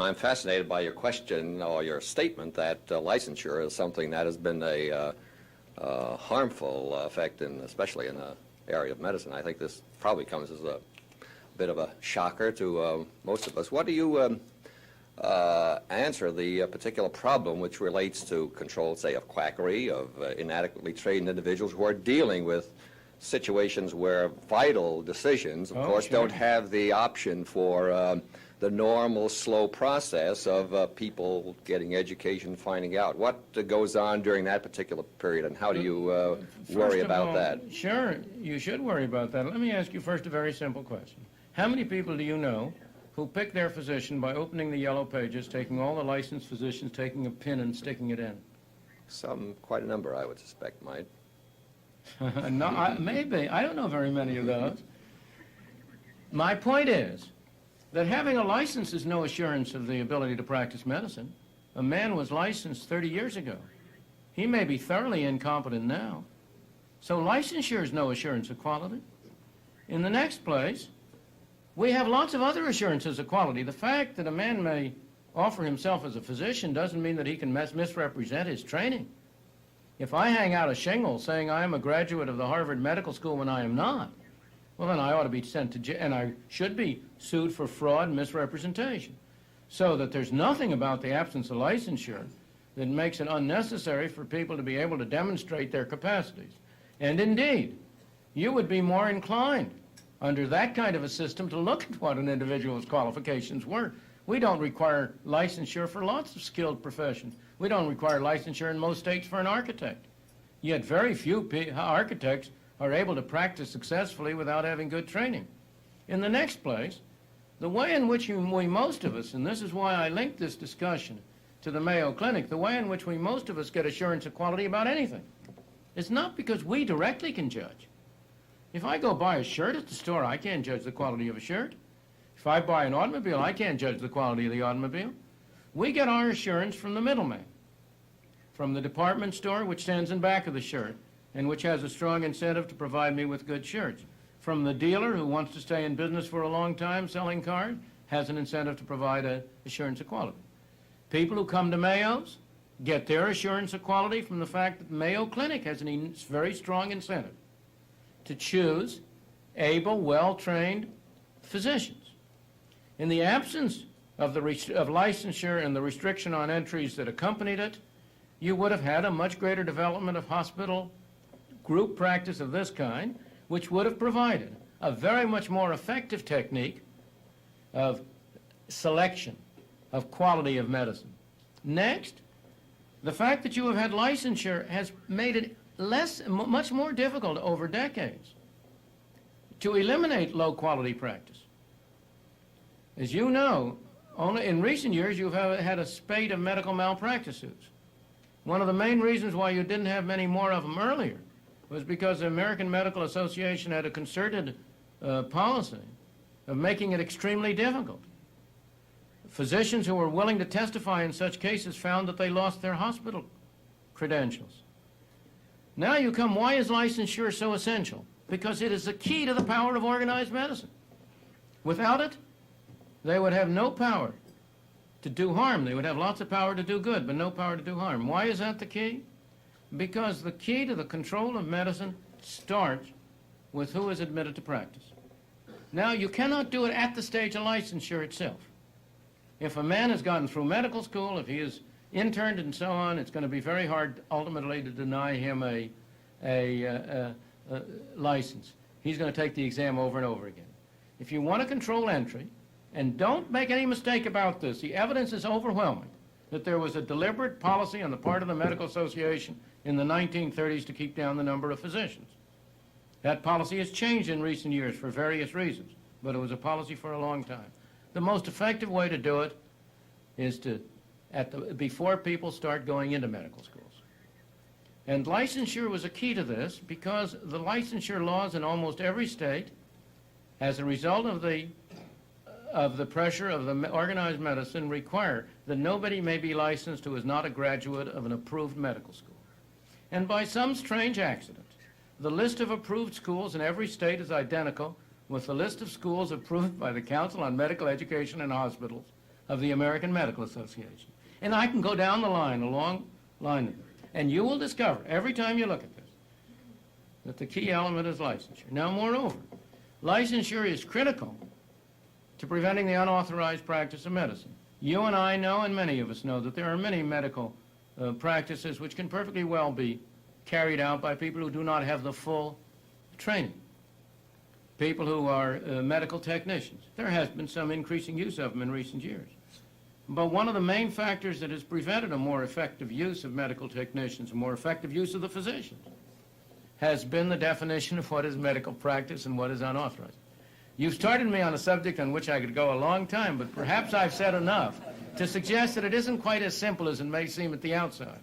I'm fascinated by your question or your statement that licensure is something that has been a harmful effect, especially in the area of medicine. I think this probably comes as a bit of a shocker to most of us. What do you answer the particular problem which relates to control, say, of quackery, of inadequately trained individuals who are dealing with situations where vital decisions, of course, don't have the option for the normal, slow process of people getting education, finding out what goes on during that particular period, and how do you worry about that? Sure, you should worry about that. Let me ask you first a very simple question. How many people do you know who pick their physician by opening the yellow pages, taking all the licensed physicians, taking a pin and sticking it in? Quite a number, I would suspect, might. No, maybe. I don't know very many of those. My point is that having a license is no assurance of the ability to practice medicine. A man was licensed 30 years ago. He may be thoroughly incompetent now. So licensure is no assurance of quality. In the next place, we have lots of other assurances of quality. The fact that a man may offer himself as a physician doesn't mean that he can misrepresent his training. If I hang out a shingle saying I am a graduate of the Harvard Medical School when I am not, well, then I ought to be sent to jail, and I should be sued for fraud and misrepresentation. So that there's nothing about the absence of licensure that makes it unnecessary for people to be able to demonstrate their capacities. And indeed, you would be more inclined under that kind of a system to look at what an individual's qualifications were. We don't require licensure for lots of skilled professions. We don't require licensure in most states for an architect. Yet very few architects are able to practice successfully without having good training. In the next place, the way in which most of us, and this is why I linked this discussion to the Mayo Clinic, the way in which most of us get assurance of quality about anything is not because we directly can judge. If I go buy a shirt at the store, I can't judge the quality of a shirt. If I buy an automobile, I can't judge the quality of the automobile. We get our assurance from the middleman, from the department store, which stands in back of the shirt, and which has a strong incentive to provide me with good shirts. From the dealer, who wants to stay in business for a long time selling cars, has an incentive to provide an assurance of quality. People who come to Mayo's get their assurance of quality from the fact that the Mayo Clinic has a very strong incentive to choose able, well-trained physicians. In the absence of licensure and the restriction on entries that accompanied it, you would have had a much greater development of hospital group practice of this kind, which would have provided a very much more effective technique of selection, of quality of medicine. Next, the fact that you have had licensure has made it much more difficult over decades to eliminate low-quality practice. As you know, only in recent years you've had a spate of medical malpractice suits. One of the main reasons why you didn't have many more of them earlier was because the American Medical Association had a concerted policy of making it extremely difficult. Physicians who were willing to testify in such cases found that they lost their hospital credentials. Now you come, why is licensure so essential? Because it is the key to the power of organized medicine. Without it, they would have no power to do harm. They would have lots of power to do good, but no power to do harm. Why is that the key? Because the key to the control of medicine starts with who is admitted to practice. Now, you cannot do it at the stage of licensure itself. If a man has gotten through medical school, if he is interned and so on, it's going to be very hard ultimately to deny him a license. He's going to take the exam over and over again. If you want to control entry, and don't make any mistake about this, the evidence is overwhelming that there was a deliberate policy on the part of the Medical Association in the 1930s to keep down the number of physicians. That policy has changed in recent years for various reasons, but it was a policy for a long time. The most effective way to do it is before people start going into medical schools. And licensure was a key to this because the licensure laws in almost every state, as a result of the pressure of the organized medicine, require that nobody may be licensed who is not a graduate of an approved medical school. And by some strange accident, the list of approved schools in every state is identical with the list of schools approved by the Council on Medical Education and Hospitals of the American Medical Association. And I can go down the line, a long line of them. And you will discover, every time you look at this, that the key element is licensure. Now, moreover, licensure is critical to preventing the unauthorized practice of medicine. You and I know, and many of us know, that there are many medical practices which can perfectly well be carried out by people who do not have the full training. People who are medical technicians. There has been some increasing use of them in recent years. But one of the main factors that has prevented a more effective use of medical technicians, a more effective use of the physicians, has been the definition of what is medical practice and what is unauthorized. You've started me on a subject on which I could go a long time, but perhaps I've said enough to suggest that it isn't quite as simple as it may seem at the outside.